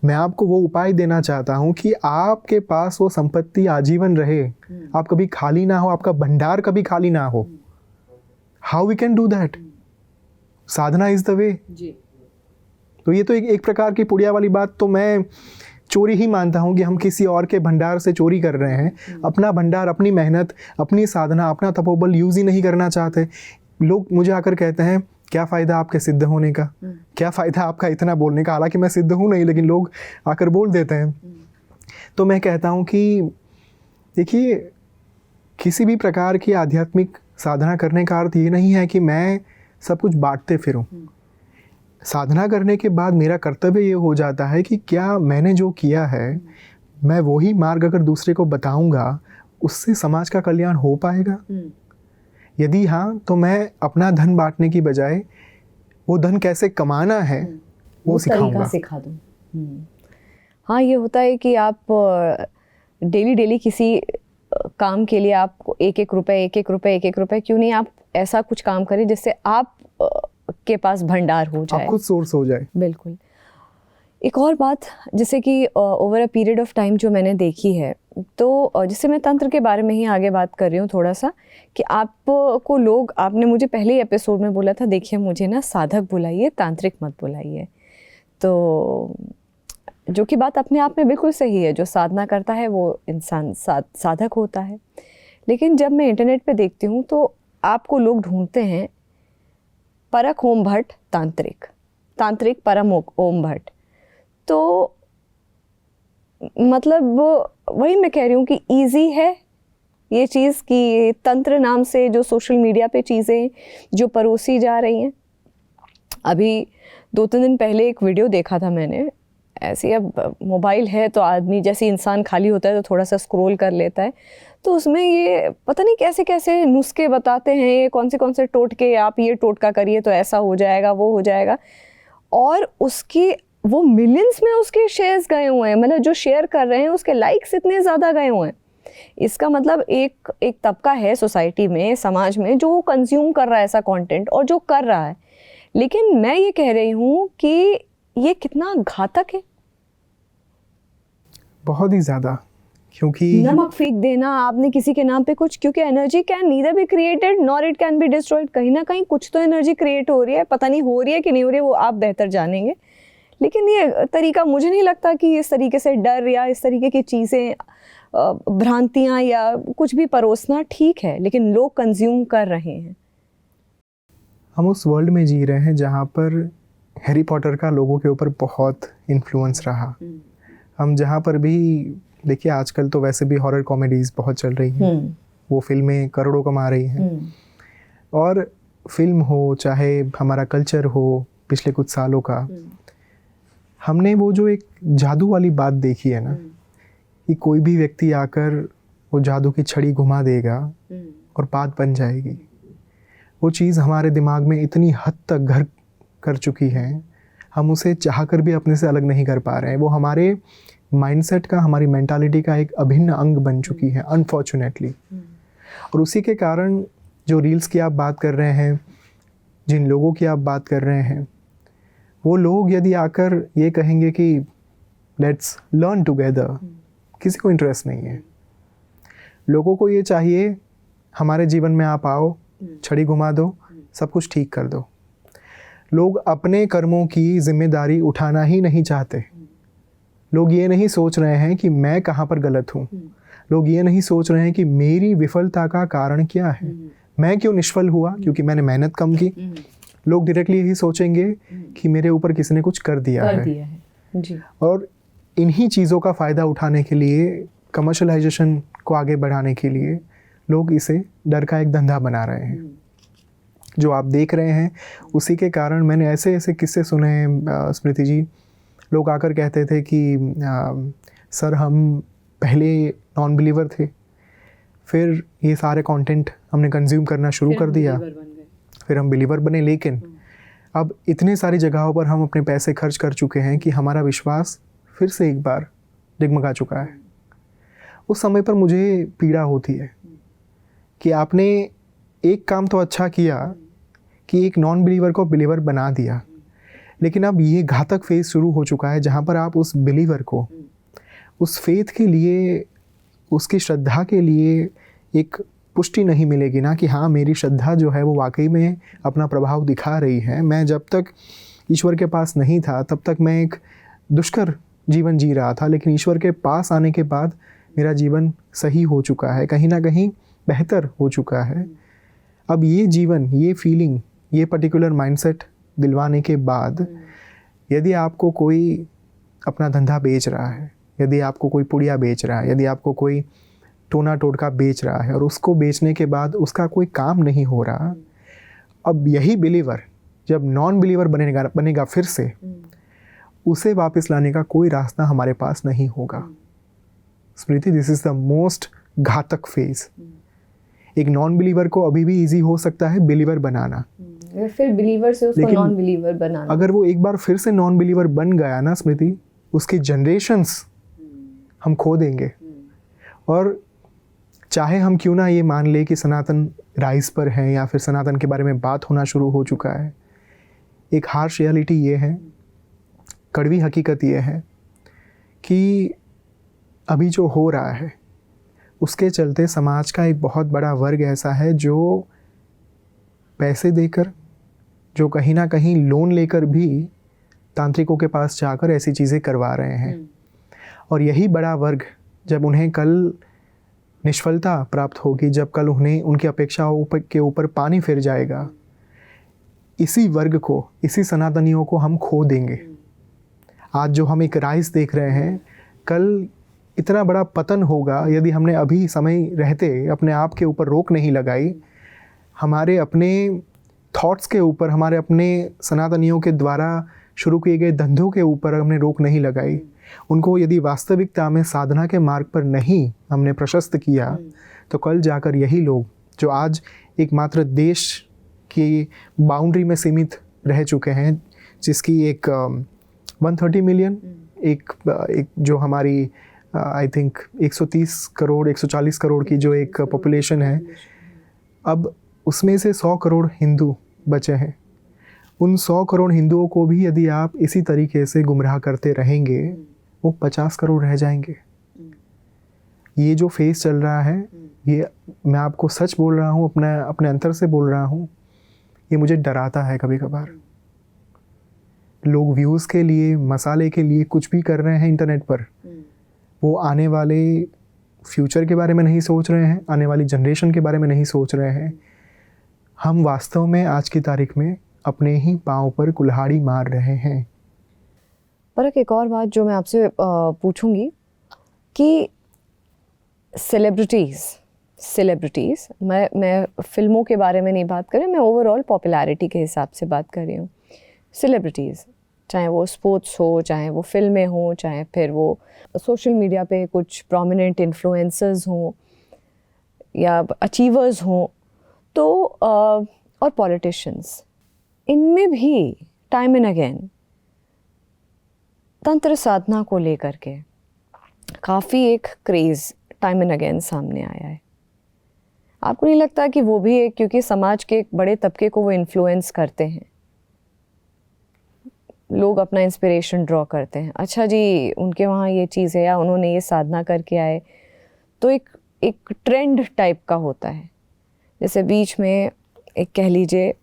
मैं आपको वो उपाय देना चाहता हूँ कि आपके पास वो संपत्ति आजीवन रहे, आप कभी खाली ना हो, आपका भंडार कभी खाली ना हो। How we can do that? Sadhana is the way. तो ये तो एक प्रकार की पुड़िया वाली बात तो मैं चोरी ही मानता हूँ कि हम किसी और के भंडार से चोरी कर रहे हैं। अपना भंडार, अपनी मेहनत, अपनी साधना, अपना तपोबल यूज ही नहीं करना चाहते। लोग मुझे आकर कहते हैं क्या फ़ायदा आपके सिद्ध होने का, क्या फ़ायदा आपका इतना बोलने का, हालांकि मैं सिद्ध हूँ नहीं, लेकिन लोग आकर बोल देते हैं। तो मैं कहता हूँ कि देखिए, किसी भी प्रकार की आध्यात्मिक साधना करने का अर्थ ये नहीं है कि मैं सब कुछ बांटते फिरूं। साधना करने के बाद मेरा कर्तव्य ये हो जाता है कि क्या मैंने जो किया है, मैं वही मार्ग अगर दूसरे को बताऊंगा, उससे समाज का कल्याण हो पाएगा? यदि हाँ, तो मैं अपना धन बांटने की बजाय वो धन कैसे कमाना है वो सिखाऊंगा, सिखा दूं। हाँ, ये होता है कि आप डेली किसी काम के लिए आपको 1-1 रुपए क्यों नहीं आप ऐसा कुछ काम करें जिससे आप के पास भंडार हो जाए, खुद सोर्स हो जाए। बिल्कुल। एक और बात, जैसे कि over a period of time जो मैंने देखी है, तो जैसे मैं तंत्र के बारे में ही आगे बात कर रही हूँ थोड़ा सा, कि आपको लोग, आपने मुझे पहले एपिसोड में बोला था देखिए मुझे ना साधक बुलाइए, तांत्रिक मत बुलाइए। तो जो कि बात अपने आप में बिल्कुल सही है, जो साधना करता है वो इंसान साधक होता है। लेकिन जब मैं इंटरनेट पे देखती हूँ तो आपको लोग ढूंढते हैं परक ओम भट्ट तांत्रिक परम ओम भट्ट। तो मतलब वही मैं कह रही हूँ कि इजी है ये चीज़ कि तंत्र नाम से जो सोशल मीडिया पे चीज़ें जो परोसी जा रही हैं। अभी 2-3 दिन पहले एक वीडियो देखा था मैंने, ऐसे अब मोबाइल है तो आदमी, जैसे इंसान खाली होता है तो थोड़ा सा स्क्रॉल कर लेता है, तो उसमें ये पता नहीं कैसे कैसे नुस्खे बताते हैं, ये कौन से टोटके, आप ये टोटका करिए तो ऐसा हो जाएगा, वो हो जाएगा, और उसकी वो मिलियंस में उसके शेयर्स गए हुए हैं। मतलब जो शेयर कर रहे हैं उसके लाइक्स इतने ज़्यादा गए हुए हैं। इसका मतलब एक तबका है सोसाइटी में, समाज में, जो कंज्यूम कर रहा है ऐसा कंटेंट और जो कर रहा है। लेकिन मैं ये कह रही हूँ कि ये कितना घातक है, बहुत ही ज़्यादा। क्योंकि नमक फेंक देना आपने किसी के नाम पे कुछ, क्योंकि energy can neither be created nor it can be destroyed. कहीं ना कहीं कुछ तो एनर्जी क्रिएट हो रही है, पता नहीं हो रही है कि नहीं हो रही है, वो आप बेहतर जानेंगे। लेकिन ये तरीका, मुझे नहीं लगता कि इस तरीके से डर या इस तरीके की चीज़ें, भ्रांतियाँ या कुछ भी परोसना ठीक है, लेकिन लोग कंज्यूम कर रहे हैं। हम उस वर्ल्ड में जी रहे हैं जहाँ पर हैरी पॉटर का लोगों के ऊपर बहुत इन्फ्लुएंस रहा। हम जहाँ पर भी देखिए, आजकल तो वैसे भी हॉरर कॉमेडीज़ बहुत चल रही हैं, वो फिल्में करोड़ों कमा रही हैं। और फिल्म हो चाहे हमारा कल्चर हो पिछले कुछ सालों का, हमने वो जो एक जादू वाली बात देखी है ना, कि कोई भी व्यक्ति आकर वो जादू की छड़ी घुमा देगा और बात बन जाएगी, वो चीज़ हमारे दिमाग में इतनी हद तक घर कर चुकी है, हम उसे चाहकर भी अपने से अलग नहीं कर पा रहे हैं। वो हमारे माइंडसेट का, हमारी मेंटालिटी का एक अभिन्न अंग बन चुकी है अनफॉर्चुनेटली। और उसी के कारण जो रील्स की आप बात कर रहे हैं, जिन लोगों की आप बात कर रहे हैं, वो लोग यदि आकर ये कहेंगे कि लेट्स लर्न टुगेदर, किसी को इंटरेस्ट नहीं है। लोगों को ये चाहिए हमारे जीवन में आप आओ, छड़ी घुमा दो, सब कुछ ठीक कर दो। लोग अपने कर्मों की जिम्मेदारी उठाना ही नहीं चाहते। लोग ये नहीं सोच रहे हैं कि मैं कहाँ पर गलत हूँ। लोग ये नहीं सोच रहे हैं कि मेरी विफलता का कारण क्या है, मैं क्यों निष्फल हुआ, क्योंकि मैंने मेहनत कम की। लोग डायरेक्टली यही सोचेंगे कि मेरे ऊपर किसी ने कुछ कर दिया है। जी। और इन्हीं चीज़ों का फ़ायदा उठाने के लिए, कमर्शलाइजेशन को आगे बढ़ाने के लिए लोग इसे डर का एक धंधा बना रहे हैं। जो आप देख रहे हैं उसी के कारण मैंने ऐसे ऐसे किस्से सुने हैं स्मृति जी। लोग आकर कहते थे कि सर हम पहले नॉन बिलीवर थे, फिर ये सारे कंटेंट हमने कंज्यूम करना शुरू कर दिया, फिर हम बिलीवर बने, लेकिन अब इतने सारी जगहों पर हम अपने पैसे खर्च कर चुके हैं कि हमारा विश्वास फिर से एक बार डगमगा चुका है। उस समय पर मुझे पीड़ा होती है कि आपने एक काम तो अच्छा किया कि एक नॉन बिलीवर को बिलीवर बना दिया, लेकिन अब ये घातक फेज शुरू हो चुका है जहाँ पर आप उस बिलीवर को, उस फेथ के लिए, उसकी श्रद्धा के लिए एक पुष्टि नहीं मिलेगी ना कि हाँ मेरी श्रद्धा जो है वो वाकई में अपना प्रभाव दिखा रही है। मैं जब तक ईश्वर के पास नहीं था तब तक मैं एक दुष्कर जीवन जी रहा था, लेकिन ईश्वर के पास आने के बाद मेरा जीवन सही हो चुका है, कहीं ना कहीं बेहतर हो चुका है। अब ये जीवन, ये फीलिंग, ये पर्टिकुलर माइंडसेट दिलवाने के बाद यदि आपको कोई अपना धंधा बेच रहा है, यदि आपको कोई पुड़िया बेच रहा है, यदि आपको कोई टोना टोटका बेच रहा है और उसको बेचने के बाद उसका कोई काम नहीं हो रहा, अब यही बिलीवर जब नॉन बिलीवर बनेगा फिर से, उसे वापस लाने का कोई रास्ता हमारे पास नहीं होगा। स्मृति, दिस इज़ द मोस्ट घातक फेज। एक नॉन बिलीवर को अभी भी इजी हो सकता है बिलीवर बनाना, फिर बिलीवर से उसको नॉन बिलीवर बनाना। अगर वो एक बार फिर से नॉन बिलीवर बन गया ना स्मृति, उसकी जनरेशन्स हम खो देंगे। और चाहे हम क्यों ना ये मान ले कि सनातन राइज पर है या फिर सनातन के बारे में बात होना शुरू हो चुका है, एक हार्श रियलिटी ये है, कड़वी हकीकत ये है कि अभी जो हो रहा है उसके चलते समाज का एक बहुत बड़ा वर्ग ऐसा है जो पैसे देकर, जो कहीं ना कहीं लोन लेकर भी तांत्रिकों के पास जाकर ऐसी चीज़ें करवा रहे हैं। और यही बड़ा वर्ग जब उन्हें कल निष्फलता प्राप्त होगी, जब कल उन्हें उनकी अपेक्षाओं के ऊपर पानी फिर जाएगा, इसी वर्ग को, इसी सनातनियों को हम खो देंगे। आज जो हम एक राइज देख रहे हैं, कल इतना बड़ा पतन होगा यदि हमने अभी समय रहते अपने आप के ऊपर रोक नहीं लगाई, हमारे अपने थॉट्स के ऊपर, हमारे अपने सनातनियों के द्वारा शुरू किए गए धंधों के ऊपर हमने रोक नहीं लगाई, उनको यदि वास्तविकता में साधना के मार्ग पर नहीं हमने प्रशस्त किया, तो कल जाकर यही लोग जो आज एकमात्र देश की बाउंड्री में सीमित रह चुके हैं, जिसकी एक 130 मिलियन, एक जो हमारी आई थिंक 130 करोड़ 140 करोड़ की जो एक पॉपुलेशन है, अब उसमें से 100 करोड़ हिंदू बचे हैं। उन 100 करोड़ हिंदुओं को भी यदि आप इसी तरीके से गुमराह करते रहेंगे, वो 50 करोड़ रह जाएंगे। ये जो फेस चल रहा है, ये मैं आपको सच बोल रहा हूँ, अपने अंतर से बोल रहा हूँ, ये मुझे डराता है कभी कभार। लोग व्यूज़ के लिए, मसाले के लिए कुछ भी कर रहे हैं इंटरनेट पर, वो आने वाले फ्यूचर के बारे में नहीं सोच रहे हैं, आने वाली जनरेशन के बारे में नहीं सोच रहे हैं। हम वास्तव में आज की तारीख में अपने ही पाँव पर कुल्हाड़ी मार रहे हैं। पर एक और बात जो मैं आपसे पूछूंगी कि सेलिब्रिटीज़ मैं फिल्मों के बारे में नहीं बात कर रही, मैं ओवरऑल पॉपुलैरिटी के हिसाब से बात कर रही हूँ। सेलिब्रिटीज़, चाहे वो स्पोर्ट्स हो, चाहे वो फिल्में हो, चाहे फिर वो सोशल मीडिया पे कुछ प्रोमिनेंट इन्फ्लुएंसर्स हों या अचीवर्स हों, तो और पॉलिटिशियंस, इनमें भी टाइम एंड अगेन तंत्र साधना को लेकर के काफ़ी एक क्रेज़ टाइम एंड अगेन सामने आया है। आपको नहीं लगता कि वो भी एक, क्योंकि समाज के एक बड़े तबके को वो इन्फ्लुएंस करते हैं, लोग अपना इंस्पिरेशन ड्रॉ करते हैं, अच्छा जी उनके वहाँ ये चीज़ है या उन्होंने ये साधना करके आए, तो एक ट्रेंड टाइप का होता है। जैसे बीच में एक कह लीजिए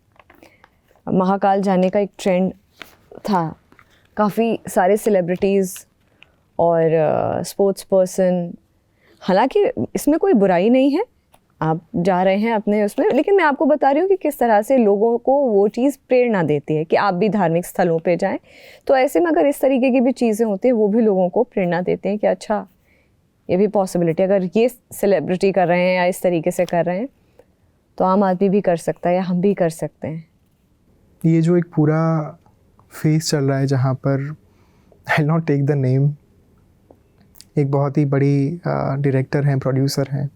महाकाल जाने का एक ट्रेंड था, काफ़ी सारे सेलिब्रिटीज़ और स्पोर्ट्स पर्सन हालांकि इसमें कोई बुराई नहीं है, आप जा रहे हैं अपने उसमें, लेकिन मैं आपको बता रही हूँ कि किस तरह से लोगों को वो चीज़ प्रेरणा देती है कि आप भी धार्मिक स्थलों पे जाएं। तो ऐसे में अगर इस तरीके की भी चीज़ें होती हैं, वो भी लोगों को प्रेरणा देते हैं कि अच्छा ये भी पॉसिबिलिटी, अगर ये सेलिब्रिटी कर रहे हैं या इस तरीके से कर रहे हैं तो आम आदमी भी कर सकता है या हम भी कर सकते हैं। ये जो एक पूरा फेस चल रहा है जहाँ पर आई नॉट टेक द नेम, एक बहुत ही बड़ी डायरेक्टर हैं, प्रोड्यूसर हैं,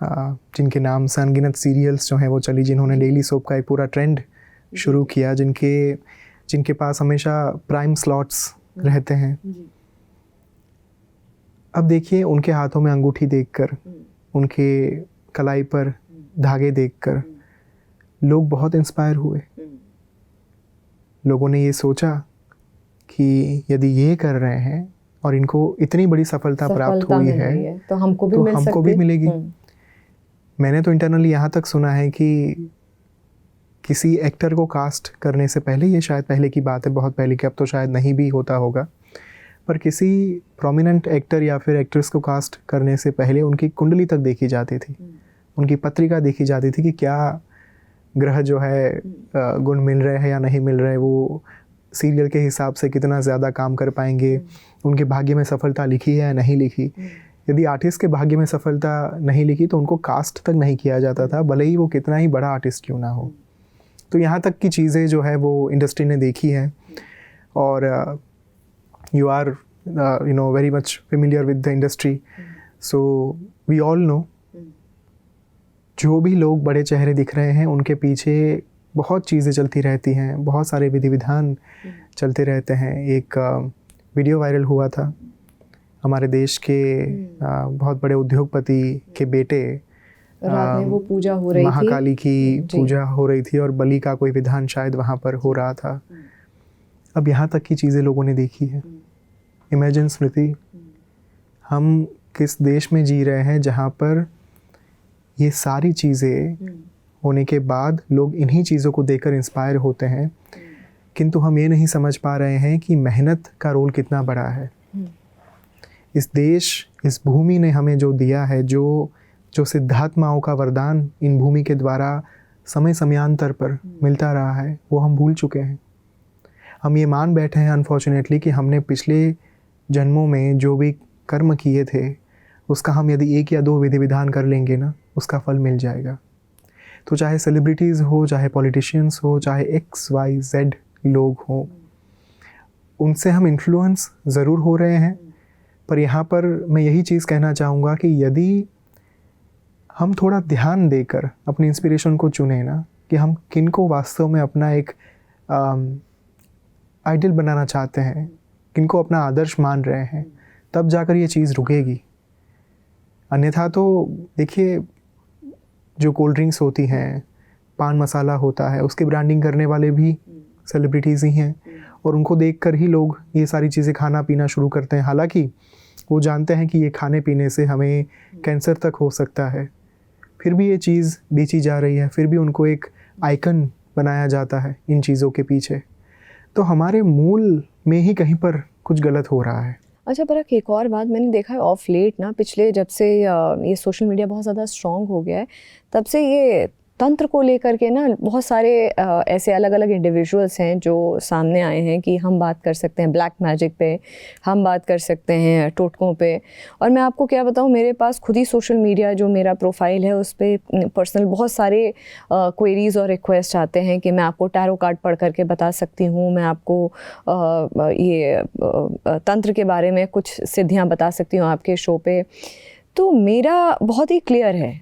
जिनके नाम से अनगिनत सीरियल्स जो हैं वो चली, जिन्होंने डेली सोप का एक पूरा ट्रेंड शुरू किया, जिनके पास हमेशा प्राइम स्लॉट्स रहते हैं। अब देखिए उनके हाथों में अंगूठी देखकर, उनके कलाई पर धागे देखकर लोग बहुत इंस्पायर हुए। लोगों ने ये सोचा कि यदि ये कर रहे हैं और इनको इतनी बड़ी सफलता प्राप्त हुई है तो हमको भी मिलेगी। मैंने तो इंटरनली यहाँ तक सुना है कि किसी एक्टर को कास्ट करने से पहले, ये शायद पहले की बात है, बहुत पहले की, अब तो शायद नहीं भी होता होगा, पर किसी प्रोमिनेंट एक्टर या फिर एक्ट्रेस को कास्ट करने से पहले उनकी कुंडली तक देखी जाती थी, उनकी पत्रिका देखी जाती थी कि क्या ग्रह जो है गुण मिल रहे हैं या नहीं मिल रहे, वो सीरियल के हिसाब से कितना ज़्यादा काम कर पाएंगे, उनके भाग्य में सफलता लिखी है या नहीं लिखी। यदि आर्टिस्ट के भाग्य में सफलता नहीं लिखी तो उनको कास्ट तक नहीं किया जाता था, भले ही वो कितना ही बड़ा आर्टिस्ट क्यों ना हो। तो यहाँ तक की चीज़ें जो है वो इंडस्ट्री ने देखी हैं, और you are you know very much familiar with the industry, so we all know जो भी लोग बड़े चेहरे दिख रहे हैं उनके पीछे बहुत चीज़ें चलती रहती हैं, बहुत सारे विधि विधान चलते रहते हैं। एक वीडियो वायरल हुआ था, हमारे देश के बहुत बड़े उद्योगपति के बेटे, रात में वो पूजा हो रही थी, महाकाली की पूजा हो रही थी और बलि का कोई विधान शायद वहाँ पर हो रहा था। अब यहाँ तक की चीज़ें लोगों ने देखी है। इमेजिन स्मृति, हम किस देश में जी रहे हैं जहाँ पर ये सारी चीज़ें होने के बाद लोग इन्हीं चीज़ों को देखकर इंस्पायर होते हैं, किंतु हम ये नहीं समझ पा रहे हैं कि मेहनत का रोल कितना बड़ा है। इस देश, इस भूमि ने हमें जो दिया है, जो सिद्धात्माओं का वरदान इन भूमि के द्वारा समय समयांतर पर मिलता रहा है, वो हम भूल चुके हैं। हम ये मान बैठे हैं अनफॉर्चुनेटली कि हमने पिछले जन्मों में जो भी कर्म किए थे उसका हम यदि 1 या 2 विधि विधान कर लेंगे ना, उसका फल मिल जाएगा। तो चाहे सेलिब्रिटीज़ हो, चाहे पॉलिटिशियंस हो, चाहे XYZ लोग हों, उनसे हम इन्फ्लुएंस ज़रूर हो रहे हैं, पर यहाँ पर मैं यही चीज़ कहना चाहूँगा कि यदि हम थोड़ा ध्यान देकर अपनी इंस्पिरेशन को चुने ना, कि हम किन को वास्तव में अपना एक आइडल बनाना चाहते हैं, किन को अपना आदर्श मान रहे हैं, तब जाकर ये चीज़ रुकेगी। अन्यथा तो देखिए, जो कोल्ड ड्रिंक्स होती हैं, पान मसाला होता है, उसकी ब्रांडिंग करने वाले भी सेलिब्रिटीज़ ही हैं, और उनको देखकर ही लोग ये सारी चीज़ें खाना पीना शुरू करते हैं। हालांकि वो जानते हैं कि ये खाने पीने से हमें कैंसर तक हो सकता है, फिर भी ये चीज़ बेची जा रही है, फिर भी उनको एक आइकन बनाया जाता है इन चीज़ों के पीछे। तो हमारे मूल में ही कहीं पर कुछ गलत हो रहा है। अच्छा परख, एक और बात मैंने देखा है ऑफ लेट ना, पिछले जब से ये सोशल मीडिया बहुत ज़्यादा स्ट्रॉन्ग हो गया है, तब से ये तंत्र को लेकर के ना बहुत सारे ऐसे अलग अलग इंडिविजुअल्स हैं जो सामने आए हैं कि हम बात कर सकते हैं ब्लैक मैजिक पे, हम बात कर सकते हैं टोटकों पे। और मैं आपको क्या बताऊँ, मेरे पास खुद ही सोशल मीडिया जो मेरा प्रोफाइल है उस पर पर्सनल बहुत सारे क्वेरीज़ और रिक्वेस्ट आते हैं कि मैं आपको टैरो कार्ड पढ़ करके बता सकती हूँ, मैं आपको ये तंत्र के बारे में कुछ सिद्धियाँ बता सकती हूँ आपके शो पे। तो मेरा बहुत ही क्लियर है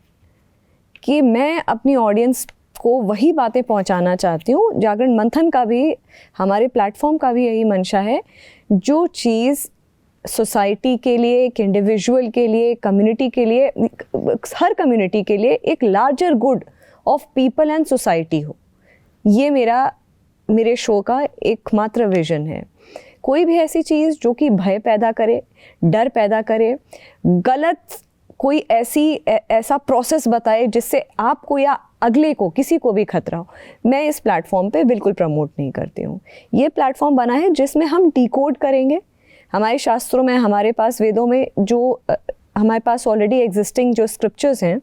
कि मैं अपनी ऑडियंस को वही बातें पहुंचाना चाहती हूँ। जागरण मंथन का भी, हमारे प्लेटफॉर्म का भी यही मंशा है, जो चीज़ सोसाइटी के लिए, एक इंडिविजुअल के लिए, कम्युनिटी के लिए, हर कम्युनिटी के लिए एक larger good of people and society हो, ये मेरे शो का एकमात्र विजन है। कोई भी ऐसी चीज़ जो कि भय पैदा करे, डर पैदा करे, गलत कोई ऐसा प्रोसेस बताए जिससे आपको या अगले को, किसी को भी खतरा हो, मैं इस प्लेटफॉर्म पे बिल्कुल प्रमोट नहीं करती हूँ। ये प्लेटफॉर्म बना है जिसमें हम डिकोड करेंगे। हमारे शास्त्रों में, हमारे पास वेदों में जो हमारे पास ऑलरेडी एग्जिस्टिंग जो स्क्रिप्चर्स हैं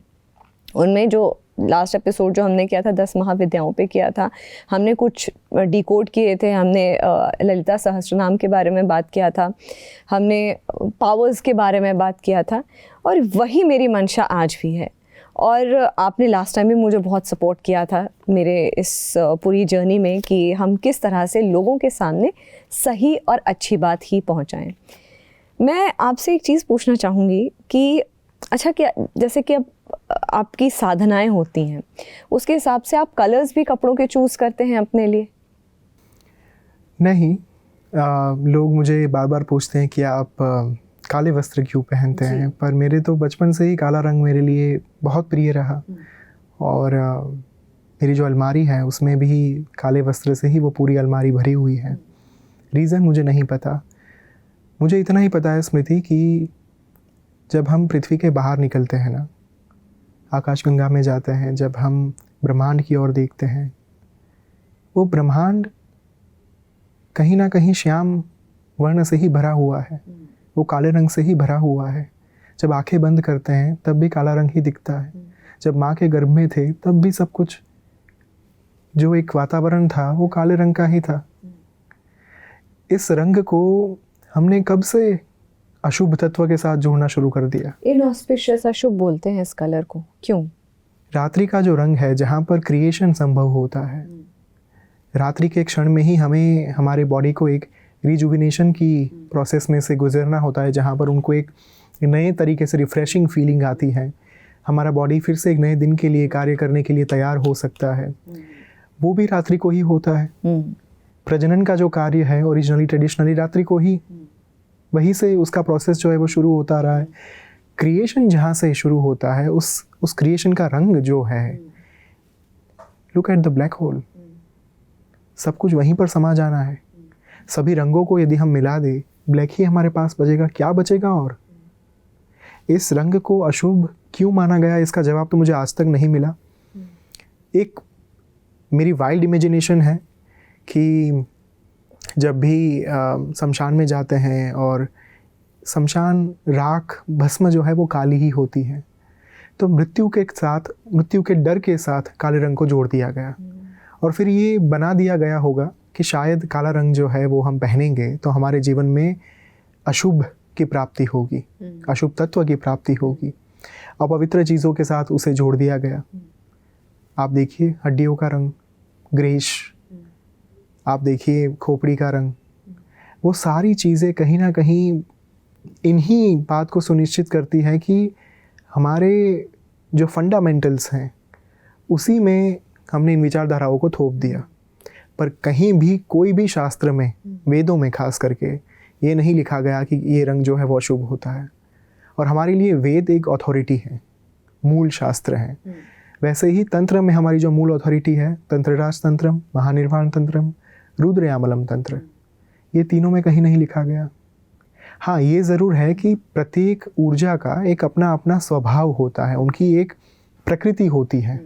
उनमें जो लास्ट एपिसोड जो हमने किया था 10 महाविद्याओं पे किया था, हमने कुछ डिकोड किए थे, हमने ललिता सहस्त्रनाम के बारे में बात किया था, हमने पावर्स के बारे में बात किया था, और वही मेरी मंशा आज भी है। और आपने लास्ट टाइम भी मुझे बहुत सपोर्ट किया था मेरे इस पूरी जर्नी में कि हम किस तरह से लोगों के सामने सही और अच्छी बात ही पहुंचाएं। मैं आपसे एक चीज़ पूछना चाहूँगी कि अच्छा, क्या जैसे कि अब आपकी साधनाएं होती हैं, उसके हिसाब से आप कलर्स भी कपड़ों के चूज़ करते हैं अपने लिए? नहीं, लोग मुझे बार बार पूछते हैं कि आप काले वस्त्र क्यों पहनते हैं, पर मेरे तो बचपन से ही काला रंग मेरे लिए बहुत प्रिय रहा। और मेरी जो अलमारी है उसमें भी काले वस्त्र से ही वो पूरी अलमारी भरी हुई है। रीज़न मुझे नहीं पता, मुझे इतना ही पता है स्मृति कि जब हम पृथ्वी के बाहर निकलते हैं ना, आकाशगंगा में जाते हैं, जब हम ब्रह्मांड की ओर देखते हैं, वो ब्रह्मांड कहीं ना कहीं श्याम वर्ण से ही भरा हुआ है, वो काले रंग से ही भरा हुआ है। जब आंखें बंद करते हैं तब भी काला रंग ही दिखता है। जब माँ के गर्भ में थे तब भी सब कुछ जो एक वातावरण था वो काले रंग का ही था। इस रंग को हमने कब से अशुभ तत्व के साथ जोड़ना शुरू कर दिया। इनऑस्पिशियस, अशुभ बोलते हैं इस कलर को, क्यों? रात्रि का जो रंग है जहाँ पर क्रिएशन संभव होता है, रात्रि के क्षण में ही हमें हमारे बॉडी को एक रिजुविनेशन की प्रोसेस में से गुजरना होता है, जहाँ पर उनको एक नए तरीके से रिफ्रेशिंग फीलिंग आती है। हमारा बॉडी फिर से एक नए दिन के लिए कार्य करने के लिए तैयार हो सकता है। वो भी रात्रि को ही होता है। प्रजनन का जो कार्य है ओरिजिनली ट्रेडिशनली रात्रि को ही, वहीं से उसका प्रोसेस जो है वो शुरू होता रहा है। क्रिएशन जहाँ से शुरू होता है उस क्रिएशन का रंग जो है, look at the black hole, सब कुछ वहीं पर समा जाना है। सभी रंगों को यदि हम मिला दे, ब्लैक ही हमारे पास बचेगा, क्या बचेगा? और इस रंग को अशुभ क्यों माना गया, इसका जवाब तो मुझे आज तक नहीं मिला। एक मेरी वाइल्ड इमेजिनेशन है कि जब भी शमशान में जाते हैं और शमशान राख भस्म जो है वो काली ही होती है, तो मृत्यु के डर के साथ काले रंग को जोड़ दिया गया। और फिर ये बना दिया गया होगा कि शायद काला रंग जो है वो हम पहनेंगे तो हमारे जीवन में अशुभ की प्राप्ति होगी, अशुभ तत्व की प्राप्ति होगी। अपवित्र चीज़ों के साथ उसे जोड़ दिया गया। आप देखिए हड्डियों का रंग ग्रेश, आप देखिए खोपड़ी का रंग, वो सारी चीज़ें कहीं ना कहीं इन्हीं बात को सुनिश्चित करती हैं कि हमारे जो फंडामेंटल्स हैं उसी में हमने इन विचारधाराओं को थोप दिया। पर कहीं भी कोई भी शास्त्र में, वेदों में खास करके, ये नहीं लिखा गया कि ये रंग जो है वो अशुभ होता है। और हमारे लिए वेद एक अथॉरिटी है, मूल शास्त्र है। वैसे ही तंत्र में हमारी जो मूल अथॉरिटी है, तंत्रराज तंत्रम, महानिर्वाण तंत्रम, रुद्रयामलम तंत्र, ये तीनों में कहीं नहीं लिखा गया। हाँ, ये ज़रूर है कि प्रत्येक ऊर्जा का एक अपना अपना स्वभाव होता है, उनकी एक प्रकृति होती है।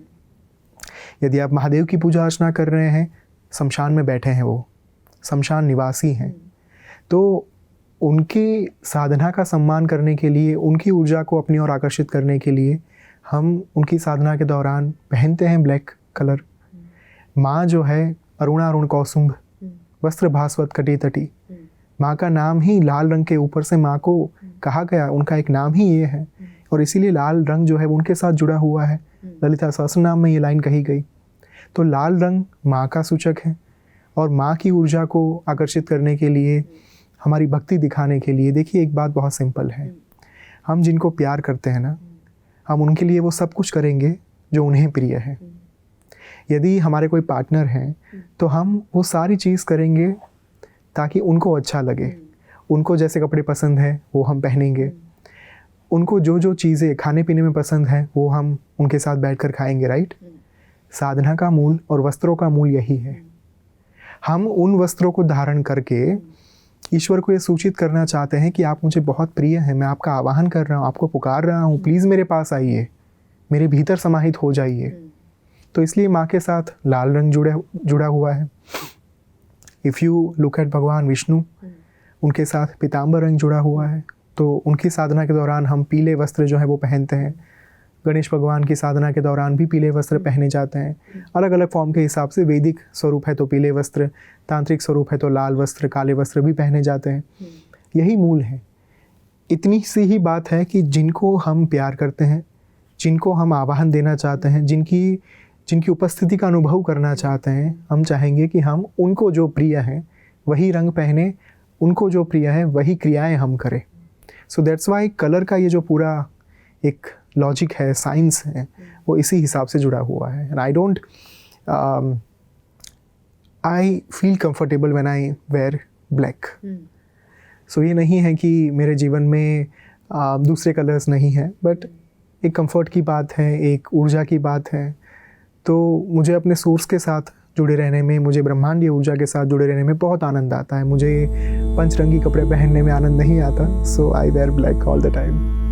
यदि आप महादेव की पूजा अर्चना कर रहे हैं, शमशान में बैठे हैं, वो शमशान निवासी हैं, तो उनकी साधना का सम्मान करने के लिए, उनकी ऊर्जा को अपनी ओर आकर्षित करने के लिए हम उनकी साधना के दौरान पहनते हैं ब्लैक कलर। माँ जो है अरुणारुण कौसुंभ, वस्त्र भास्वत कटी तटी, माँ का नाम ही लाल रंग के ऊपर से माँ को कहा गया, उनका एक नाम ही ये है। और इसीलिए लाल रंग जो है वो उनके साथ जुड़ा हुआ है। ललिता सहस्त्रनाम में ये लाइन कही गई। तो लाल रंग माँ का सूचक है और माँ की ऊर्जा को आकर्षित करने के लिए, हमारी भक्ति दिखाने के लिए, देखिए एक बात बहुत सिंपल है, हम जिनको प्यार करते हैं ना, हम उनके लिए वो सब कुछ करेंगे जो उन्हें प्रिय है। यदि हमारे कोई पार्टनर हैं तो हम वो सारी चीज़ करेंगे ताकि उनको अच्छा लगे। उनको जैसे कपड़े पसंद है वो हम पहनेंगे, उनको जो जो चीज़ें खाने पीने में पसंद है वो हम उनके साथ बैठकर खाएंगे, राइट? साधना का मूल और वस्त्रों का मूल यही है। हम उन वस्त्रों को धारण करके ईश्वर को ये सूचित करना चाहते हैं कि आप मुझे बहुत प्रिय हैं, मैं आपका आवाहन कर रहा हूँ, आपको पुकार रहा हूँ, प्लीज़ मेरे पास आइए, मेरे भीतर समाहित हो जाइए। तो इसलिए माँ के साथ लाल रंग जुड़ा हुआ है। इफ़ यू लुक एट भगवान विष्णु, उनके साथ पीताम्बर रंग जुड़ा हुआ है। तो उनकी साधना के दौरान हम पीले वस्त्र जो है वो पहनते हैं। गणेश भगवान की साधना के दौरान भी पीले वस्त्र पहने जाते हैं। अलग अलग फॉर्म के हिसाब से, वैदिक स्वरूप है तो पीले वस्त्र, तांत्रिक स्वरूप है तो लाल वस्त्र, काले वस्त्र भी पहने जाते हैं। यही मूल है। इतनी सी ही बात है कि जिनको हम प्यार करते हैं, जिनको हम आवाहन देना चाहते हैं, जिनकी उपस्थिति का अनुभव करना चाहते हैं, हम चाहेंगे कि हम उनको जो प्रिय है वही रंग पहने, उनको जो प्रिय है वही क्रियाएं हम करें। सो दैट्स वाई कलर का ये जो पूरा एक लॉजिक है, साइंस है, वो इसी हिसाब से जुड़ा हुआ है। And I feel comfortable when I wear black. So ये नहीं है कि मेरे जीवन में दूसरे कलर्स नहीं हैं, बट एक कंफर्ट की बात है, एक ऊर्जा की बात है। तो मुझे अपने सोर्स के साथ जुड़े रहने में, मुझे ब्रह्मांडीय ऊर्जा के साथ जुड़े रहने में बहुत आनंद आता है। मुझे पंचरंगी कपड़े पहनने में आनंद नहीं आता। So I wear black all the time.